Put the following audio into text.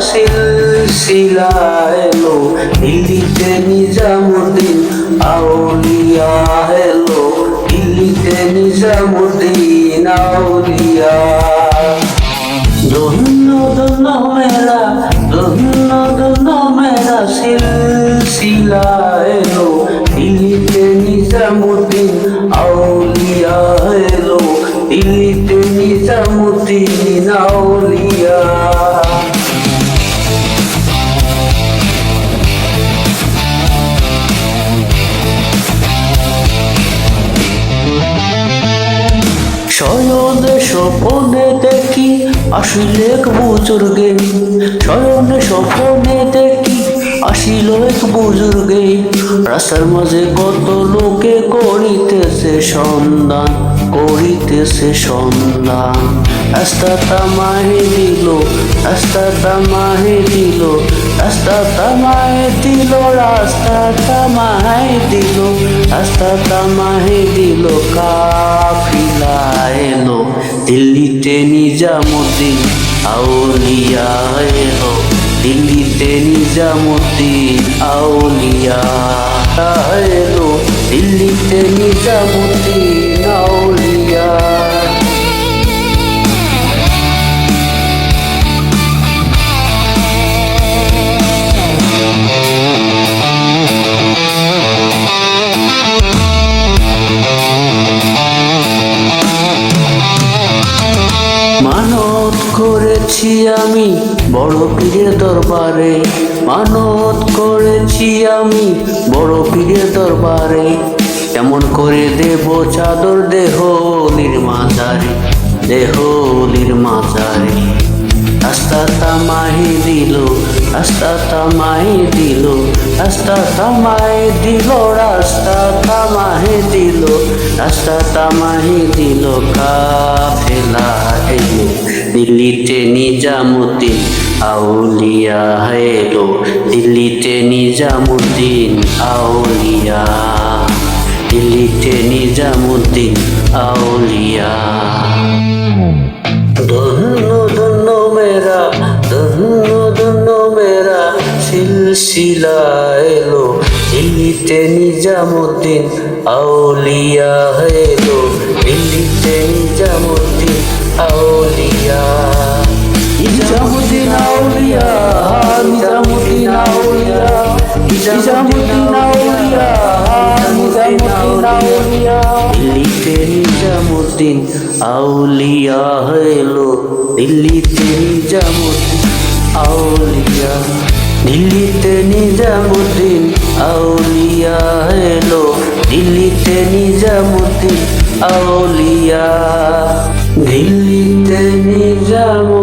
সিলসিলা এলো দিল্লিতে নিজামুদ্দিন আউলিয়া এলো দিল্লিতে নিজামুদ্দিন আউলিয়া ধন্য ধন্য মেরা সিলসিলা এলো দিল্লিতে নিজামুদ্দিন আউলিয়া এলো দিল্লিতে নিজামুদ্দিন আউলিয়া শয়নে স্বপ্নে দেখি আসিল এক বুজুর্গে শয়নে স্বপ্নে দেখি আসিল এক বুজুর্গে রাস্তার মাঝে কত লোকে করিতেছে সন্ধান রাস্তা তামাহে দিল রাস্তা তামাহে দিল রাস্তা তামাহে দিল রাস্তা তামাহে দিল রাস্তা তামাহে দিল কাফিলা এলো দিল্লিতে নিজামুদ্দিন আউলিয়া এলো দিল্লিতে নিজামুদ্দিন আউলিয়া এলো দিল্লিতে নিজামুদ্দিন আউলিয়া মানত করেছি আমি বড় পীরের দরবারে মানত করেছি আমি বড় পীরের দরবারে কেমন করে দেব চাদর দেহলির মাজারে রাস্তা তামাহি দিল রাস্তা তামাহি দিল রাস্তা তামাহি দিল রাস্তা তামাহি দিল রাস্তা তামাহি দিল কাফেলা এলো দিল্লিতে নিজামুদ্দিন আউলিয়া এলো দিল্লিতে নিজামুদ্দিন আউলিয়া দিল্লিতে নিজামুদ্দিন আউলিয়া ধন্য ধন্য মেরা সিলসিলা এলো দিল্লিতে নিজামুদ্দিন আউলিয়া এলো দিল্লিতে নিজামুদ্দিন আউলিয়া নিজামুদ্দিন আউলিয়া নিজামুদ্দিন আউলিয়া নিজামুদ্দিন আউলিয়া নিজামুদ্দিন আউলিয়া দিল্লিতে নিজামুদ্দিন আউলিয়া এলো দিল্লিতে নিজামুদ্দিন আউলিয়া দিল্লিতে নিজামুদ্দিন আউলিয়া এলো দিল্লিতে নিজামুদ্দিন আউলিয়া দিল্লিতে নিজামুদ্দিন